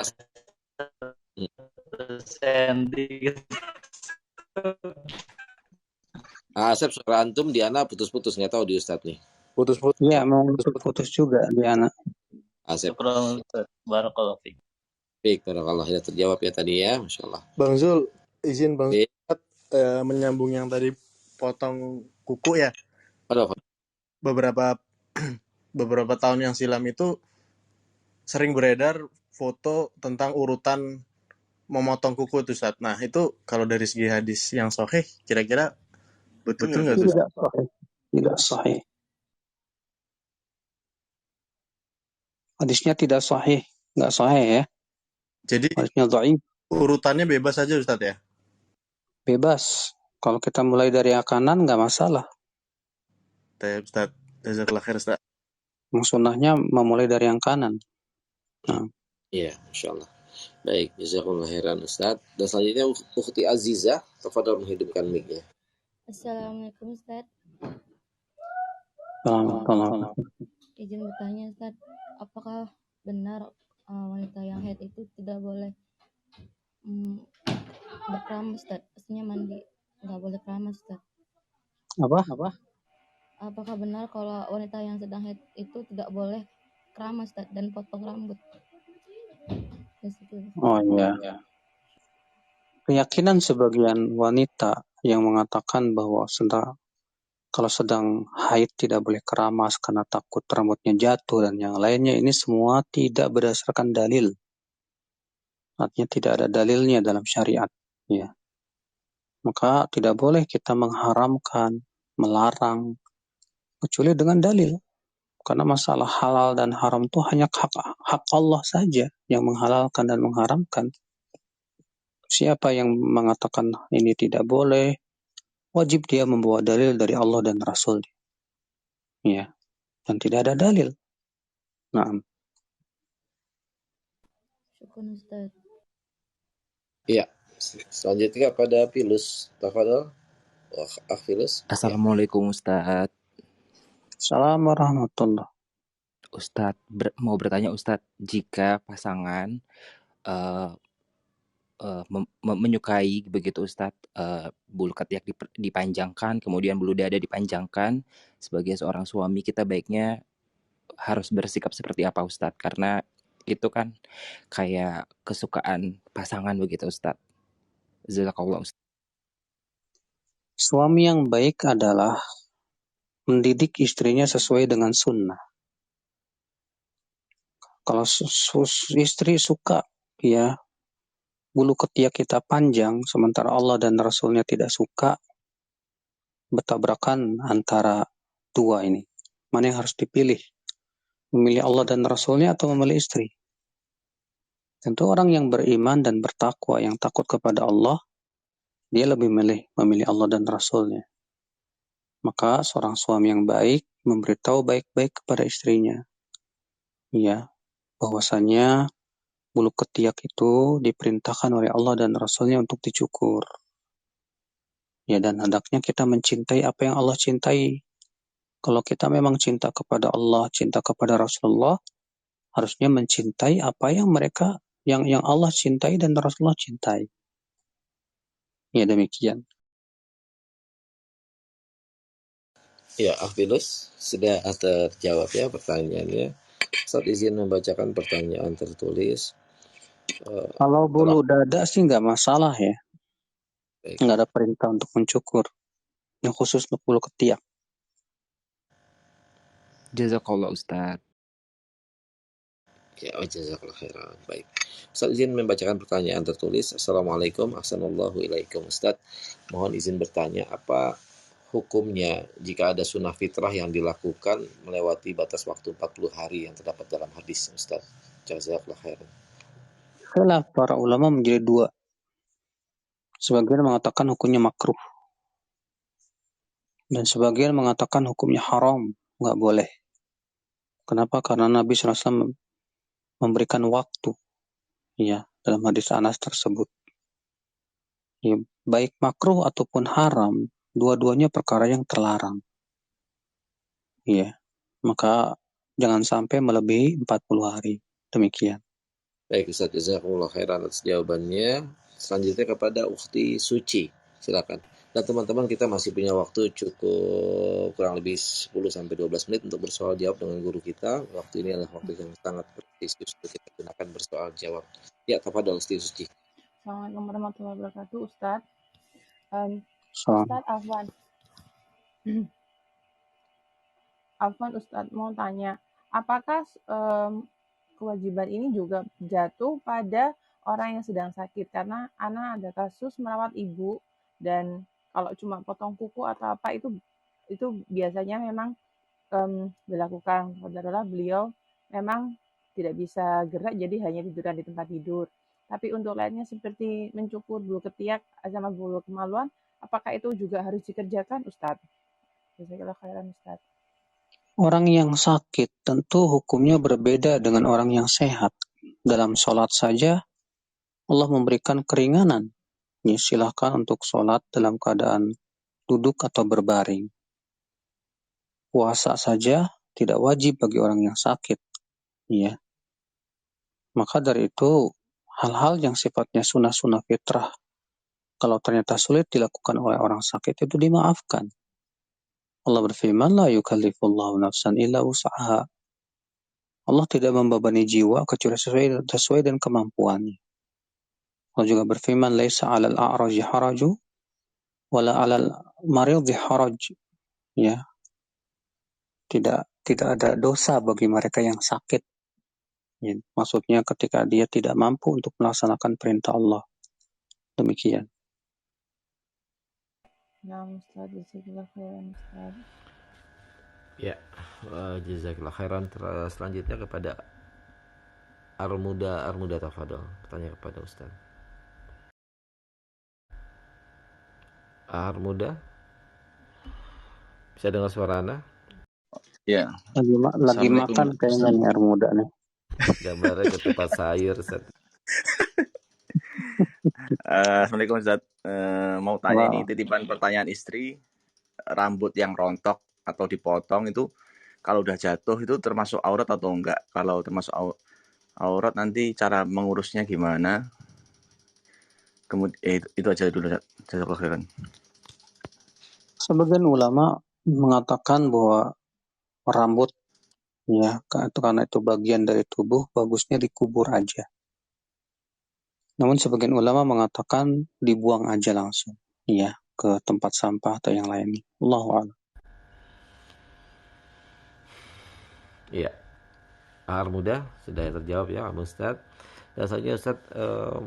[SPEAKER 2] Asep, suara antum di Ana putus-putus, nggak tahu di Ustadz nih.
[SPEAKER 4] Putus-putus. Iya, mau putus juga di Ana.
[SPEAKER 2] Asep.
[SPEAKER 8] Barakallah fiik.
[SPEAKER 2] Baik, barakallah ya, terjawab ya tadi ya, Masya Allah.
[SPEAKER 9] Bang Zul, izin Bang Zul, menyambung yang tadi potong kuku ya. Beberapa tahun yang silam itu sering beredar foto tentang urutan memotong kuku itu Ustaz. Nah itu kalau dari segi hadis yang sahih kira-kira betul nggak tuh?
[SPEAKER 4] Tidak sahih. Hadisnya tidak sahih, nggak sahih ya.
[SPEAKER 9] Jadi
[SPEAKER 4] hadisnya dhaif.
[SPEAKER 9] Urutannya bebas aja Ustaz ya?
[SPEAKER 4] Bebas. Kalau kita mulai dari yang kanan nggak masalah.
[SPEAKER 9] Ustaz, jazakallah khair Ustaz.
[SPEAKER 4] Sunnahnya memulai dari yang kanan.
[SPEAKER 2] Iya, Masya Allah. Baik, jazakumullah khairan Ustaz. Dan selanjutnya Ukhti Azizah, tafadhol menghidupkan mic-nya.
[SPEAKER 10] Assalamualaikum Ustaz.
[SPEAKER 4] Assalamualaikum.
[SPEAKER 10] Izin bertanya Ustaz, apakah benar wanita yang haid itu tidak boleh berkeramas Ustaz? Maksudnya mandi, nggak boleh keramas Ustaz.
[SPEAKER 4] Apa?
[SPEAKER 10] Apakah benar kalau wanita yang sedang haid itu tidak boleh keramas Ustaz dan potong rambut?
[SPEAKER 4] Oh iya. Keyakinan sebagian wanita yang mengatakan bahwa kalau sedang haid tidak boleh keramas karena takut rambutnya jatuh dan yang lainnya, ini semua tidak berdasarkan dalil. Artinya tidak ada dalilnya dalam syariat. Ya. Maka tidak boleh kita mengharamkan, melarang, kecuali dengan dalil. Karena masalah halal dan haram itu hanya hak Allah saja yang menghalalkan dan mengharamkan. Siapa yang mengatakan ini tidak boleh, wajib dia membawa dalil dari Allah dan Rasul. Ya. Dan tidak ada dalil. Nah.
[SPEAKER 10] Syukur Ustaz.
[SPEAKER 2] Iya. Selanjutnya pada Pilus. Tafadhol. Pilus.
[SPEAKER 5] Assalamualaikum Ustaz.
[SPEAKER 4] Assalamualaikum warahmatullahi.
[SPEAKER 5] Ustaz, mau bertanya Ustaz, jika pasangan menyukai begitu Ustaz, bulu ketiak dipanjangkan, kemudian bulu dada dipanjangkan, sebagai seorang suami kita baiknya
[SPEAKER 11] harus bersikap seperti apa Ustadz? Karena itu kan kayak kesukaan pasangan begitu Ustadz. Jazakallah Ustadz.
[SPEAKER 4] Suami yang baik adalah mendidik istrinya sesuai dengan sunnah. Kalau istri suka ya bulu ketiak kita panjang, sementara Allah dan Rasulnya tidak suka, bertabrakan antara dua ini. Mana yang harus dipilih? Memilih Allah dan Rasulnya atau memilih istri? Tentu orang yang beriman dan bertakwa, yang takut kepada Allah, dia lebih memilih Allah dan Rasulnya. Maka seorang suami yang baik memberitahu baik-baik kepada istrinya, ya, bahwasanya bulu ketiak itu diperintahkan oleh Allah dan Rasulnya untuk dicukur. Ya, dan hendaknya kita mencintai apa yang Allah cintai. Kalau kita memang cinta kepada Allah, cinta kepada Rasulullah, harusnya mencintai apa yang mereka, yang Allah cintai dan Rasulullah cintai. Ya, demikian.
[SPEAKER 2] Ya, Afilus, sudah terjawab ya pertanyaannya. Ustaz izin membacakan pertanyaan tertulis.
[SPEAKER 4] Kalau bulu dada sih nggak masalah ya.
[SPEAKER 2] Baik.
[SPEAKER 4] Nggak ada perintah untuk mencukur. Yang khusus untuk bulu ketiak.
[SPEAKER 11] Jazakallah Ustadz.
[SPEAKER 2] Ya, jazakallah khairan. Baik. Ustaz izin membacakan pertanyaan tertulis. Assalamualaikum, ahsanallahu ilaikum Ustaz. Mohon izin bertanya, apa hukumnya jika ada sunnah fitrah yang dilakukan melewati batas waktu 40 hari yang terdapat dalam hadis Ustaz? Jazakallah khairan.
[SPEAKER 4] Khilaf para ulama menjadi dua. Sebagian mengatakan hukumnya makruh. Dan sebagian mengatakan hukumnya haram, nggak boleh. Kenapa? Karena Nabi SAW memberikan waktu, ya, dalam hadis Anas tersebut. Ya, baik makruh ataupun haram, dua-duanya perkara yang terlarang. Ya, maka jangan sampai melebihi 40 hari. Demikian.
[SPEAKER 2] Baik Ustaz, jazakumullah khairan atas jawabannya. Selanjutnya kepada Ukhti Suci, silakan. Dan teman-teman, kita masih punya waktu cukup kurang lebih 10-12 menit untuk bersoal jawab dengan guru kita. Waktu ini adalah waktu yang sangat prestisius untuk kita gunakan bersoal jawab. Ya, tafadhol Ukhti Suci.
[SPEAKER 6] Assalamualaikum warahmatullahi wabarakatuh, Ustadz. Ustadz Ustadz mau tanya, apakah kewajiban ini juga jatuh pada orang yang sedang sakit? Karena anak ada kasus merawat ibu, dan kalau cuma potong kuku atau apa itu biasanya memang dilakukan. Padahal beliau memang tidak bisa gerak, jadi hanya tiduran di tempat tidur. Tapi untuk lainnya seperti mencukur bulu ketiak sama bulu kemaluan, apakah itu juga harus dikerjakan, Ustadz? Jazakallahu khairan, Ustadz.
[SPEAKER 4] Orang yang sakit tentu hukumnya berbeda dengan orang yang sehat. Dalam sholat saja, Allah memberikan keringanan. Ya, silahkan untuk sholat dalam keadaan duduk atau berbaring. Puasa saja tidak wajib bagi orang yang sakit. Ya. Maka dari itu, hal-hal yang sifatnya sunnah-sunnah fitrah, kalau ternyata sulit dilakukan oleh orang sakit, itu dimaafkan. Allah berfirman, la yukallifullahu nafsan illa wus'aha. Allah tidak membebani jiwa kecuali sesuai dengan kemampuannya. Allah juga berfirman, laisa 'alal a'raji haraju wala 'alal maridhi haraj. Ya. Tidak ada dosa bagi mereka yang sakit. Ya. Maksudnya ketika dia tidak mampu untuk melaksanakan perintah Allah. Demikian.
[SPEAKER 6] Nah, Ustaz, jazakallah khairan, Ustaz.
[SPEAKER 2] Ya, jazakallah khairan. Selanjutnya kepada Armuda tafadhol. Bertanya kepada Ustaz. Armuda, bisa dengar suara Anda?
[SPEAKER 12] Ya.
[SPEAKER 4] Lagi makan kayaknya nih Armuda nih.
[SPEAKER 2] Gambarnya ketupat sayur, Ustaz.
[SPEAKER 12] Assalamualaikum Ustaz. Mau tanya ini titipan pertanyaan istri, rambut yang rontok atau dipotong itu kalau udah jatuh itu termasuk aurat atau enggak? Kalau termasuk aurat nanti cara mengurusnya gimana? Kemudian itu aja dulu Ustaz. Jazakallahu khairan. Sebagian
[SPEAKER 4] ulama mengatakan bahwa rambut Ya, karena itu bagian dari tubuh, bagusnya dikubur aja. Namun sebagian ulama mengatakan dibuang aja langsung, ya, ke tempat sampah atau yang lainnya. Allahu a'lam.
[SPEAKER 2] Iya, Ahar mudah sudah terjawab ya Ustaz. Dan selanjutnya Ustaz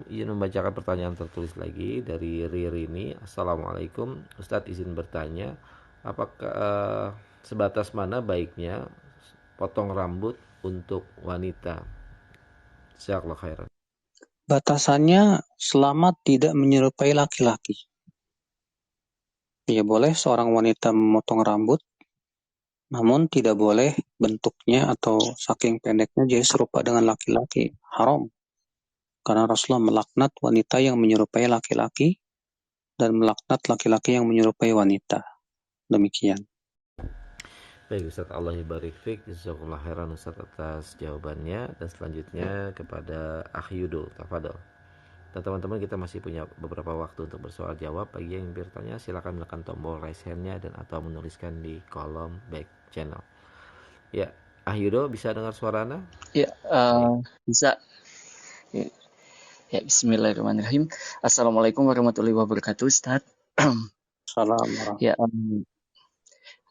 [SPEAKER 2] izin membacakan pertanyaan tertulis lagi dari Ririni. Assalamualaikum Ustaz, izin bertanya, apakah sebatas mana baiknya potong rambut untuk wanita? Jazakallahu khairan.
[SPEAKER 4] Batasannya selama tidak menyerupai laki-laki. Ya boleh seorang wanita memotong rambut, namun tidak boleh bentuknya atau saking pendeknya jadi serupa dengan laki-laki. Haram. Karena Rasulullah melaknat wanita yang menyerupai laki-laki dan melaknat laki-laki yang menyerupai wanita. Demikian.
[SPEAKER 2] Baik Ustaz, Allah barik fik. Jazakallahu khairan Ustaz atas jawabannya. Dan selanjutnya kepada Akhi Yudo, tafadhol. Dan teman-teman, kita masih punya beberapa waktu untuk bersoal jawab. Bagi yang bertanya silakan menekan tombol raise hand-nya dan atau menuliskan di kolom back channel. Ya, Ahyudo bisa dengar suara Anda?
[SPEAKER 13] Ya, bisa. Ya, bismillahirrahmanirrahim. Assalamualaikum warahmatullahi wabarakatuh, Ustaz.
[SPEAKER 4] Assalamualaikum.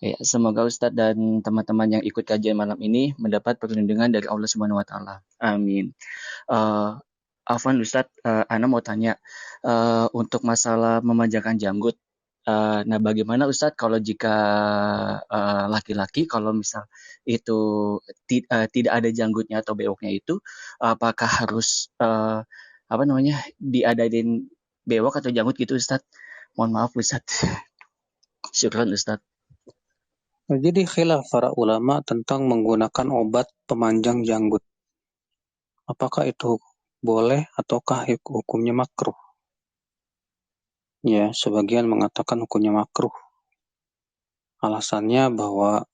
[SPEAKER 13] Ya, semoga Ustadz dan teman-teman yang ikut kajian malam ini mendapat perlindungan dari Allah Subhanahu wa taala. Amin. Afwan Ustadz, Ana mau tanya untuk masalah memanjangkan janggut. Nah, bagaimana Ustadz kalau jika laki-laki kalau misal itu tidak ada janggutnya atau bewoknya itu, apakah harus diadain bewok atau janggut gitu Ustadz? Mohon maaf Ustadz. Syukran Ustadz.
[SPEAKER 4] Jadi khilaf para ulama tentang menggunakan obat pemanjang janggut. Apakah itu boleh ataukah hukumnya makruh? Ya, sebagian mengatakan hukumnya makruh. Alasannya bahwa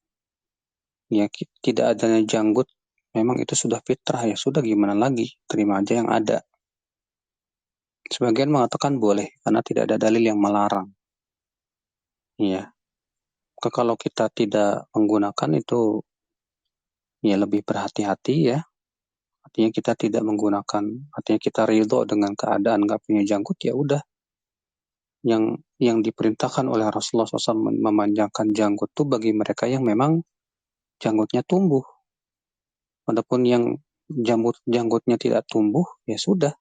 [SPEAKER 4] ya tidak adanya janggut memang itu sudah fitrah, ya sudah gimana lagi, terima aja yang ada. Sebagian mengatakan boleh karena tidak ada dalil yang melarang. Ya. Kalau kita tidak menggunakan itu ya lebih berhati-hati ya. Artinya kita tidak menggunakan, artinya kita ridho dengan keadaan nggak punya janggut, ya udah. Yang diperintahkan oleh Rasulullah SAW memanjangkan janggut itu bagi mereka yang memang janggutnya tumbuh. Adapun yang janggutnya tidak tumbuh, ya sudah.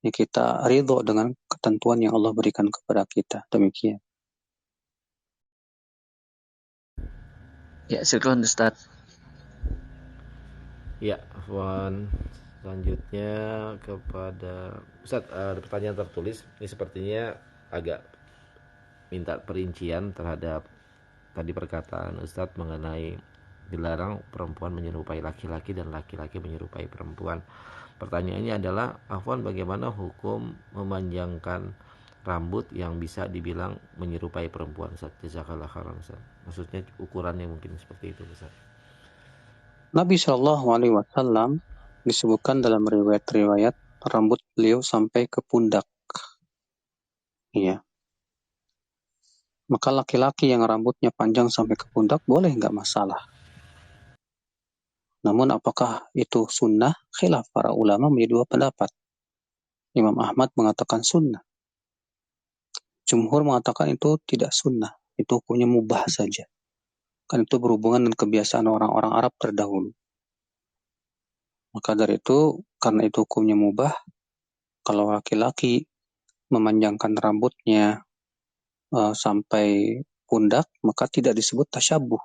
[SPEAKER 4] Ya kita ridho dengan ketentuan yang Allah berikan kepada kita. Demikian.
[SPEAKER 13] Ya, silakan Ustaz.
[SPEAKER 2] Ya, Afwan. Selanjutnya kepada Ustaz, ada pertanyaan tertulis. Ini sepertinya agak minta perincian terhadap tadi perkataan Ustaz mengenai dilarang perempuan menyerupai laki-laki dan laki-laki menyerupai perempuan. Pertanyaannya adalah, Afwan, bagaimana hukum memanjangkan rambut yang bisa dibilang menyerupai perempuan, Ustaz? Jazakallahu khairan, Ustaz. Maksudnya ukurannya mungkin seperti itu, Ustaz.
[SPEAKER 4] Nabi SAW disebutkan dalam riwayat-riwayat rambut beliau sampai ke pundak. Iya. Maka laki-laki yang rambutnya panjang sampai ke pundak boleh nggak masalah. Namun apakah itu sunnah? Khilaf para ulama menjadi dua pendapat. Imam Ahmad mengatakan sunnah. Jumhur mengatakan itu tidak sunnah. Itu hukumnya mubah saja. Kan itu berhubungan dengan kebiasaan orang-orang Arab terdahulu. Maka dari itu, karena itu hukumnya mubah, kalau laki-laki memanjangkan rambutnya sampai pundak, maka tidak disebut tasyabuh.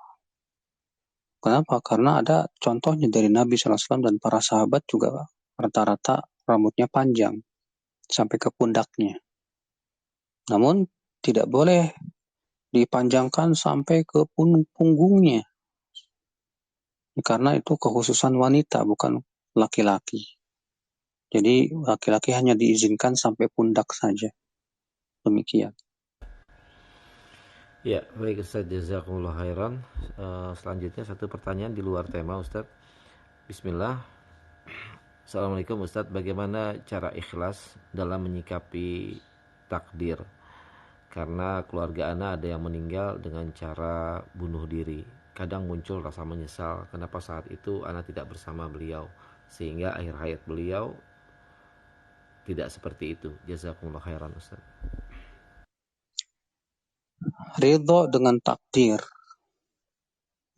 [SPEAKER 4] Kenapa? Karena ada contohnya dari Nabi SAW dan para sahabat juga rata-rata rambutnya panjang sampai ke pundaknya. Namun tidak boleh dipanjangkan sampai ke punggungnya. Karena itu kekhususan wanita, bukan laki-laki. Jadi laki-laki hanya diizinkan sampai pundak saja. Demikian.
[SPEAKER 2] Ya, baik Ustaz, jazakumullah khairan. Selanjutnya satu pertanyaan di luar tema, Ustaz. Bismillah. Assalamualaikum Ustaz, bagaimana cara ikhlas dalam menyikapi takdir? Karena keluarga ana ada yang meninggal dengan cara bunuh diri. kadang muncul rasa menyesal kenapa saat itu ana tidak bersama beliau, sehingga akhir hayat beliau tidak seperti itu. Jazakumullah khairan Ustaz.
[SPEAKER 4] Ridho dengan takdir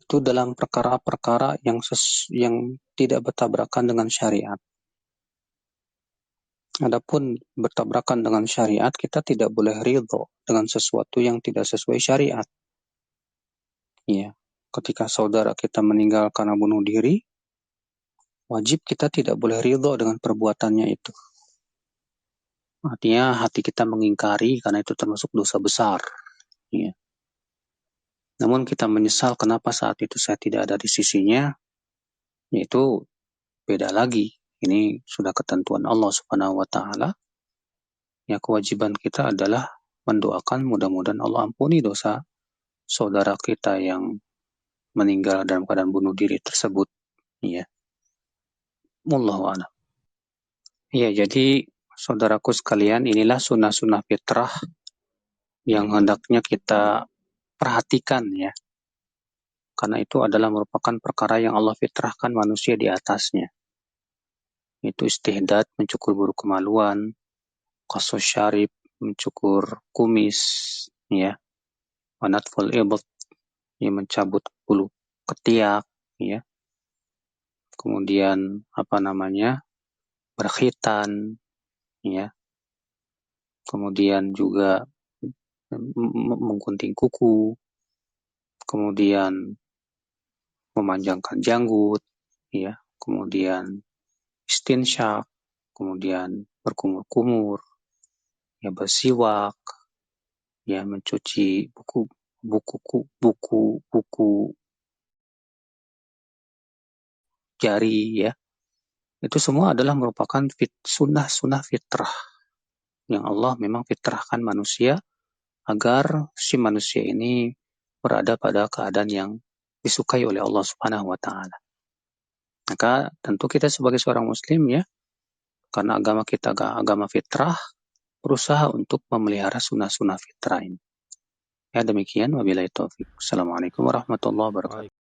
[SPEAKER 4] itu dalam perkara-perkara yang tidak bertabrakan dengan syariat. Adapun bertabrakan dengan syariat, kita tidak boleh ridho dengan sesuatu yang tidak sesuai syariat. Ya, ketika saudara kita meninggal karena bunuh diri, wajib kita tidak boleh ridho dengan perbuatannya itu. Artinya hati kita mengingkari karena itu termasuk dosa besar. Ya. Namun kita menyesal kenapa saat itu saya tidak ada di sisinya, yaitu beda lagi. Ini sudah ketentuan Allah Subhanahu wa Ta'ala. Ya, kewajiban kita adalah mendoakan mudah-mudahan Allah ampuni dosa saudara kita yang meninggal dalam keadaan bunuh diri tersebut. Ya. Wallahu a'lam. Ya, jadi saudaraku sekalian, inilah sunnah-sunnah fitrah yang hendaknya kita perhatikan ya. Karena itu adalah merupakan perkara yang Allah fitrahkan manusia di atasnya. Itu istihdad, mencukur bulu kemaluan, qasus syarib, mencukur kumis, ya, wanatful ibad, ya, mencabut bulu ketiak, ya, kemudian berkhitan, ya, kemudian juga menggunting kuku, kemudian memanjangkan janggut, ya, kemudian istinsyak, kemudian berkumur-kumur, ya, bersiwak, ya, mencuci buku jari, ya, itu semua adalah merupakan sunnah fitrah yang Allah memang fitrahkan manusia agar si manusia ini berada pada keadaan yang disukai oleh Allah Subhanahu wa Ta'ala. Maka tentu kita sebagai seorang muslim ya, karena agama kita agama fitrah, berusaha untuk memelihara sunnah-sunnah fitrah ini. Ya, demikian wabillahi taufik. Assalamualaikum warahmatullahi wabarakatuh.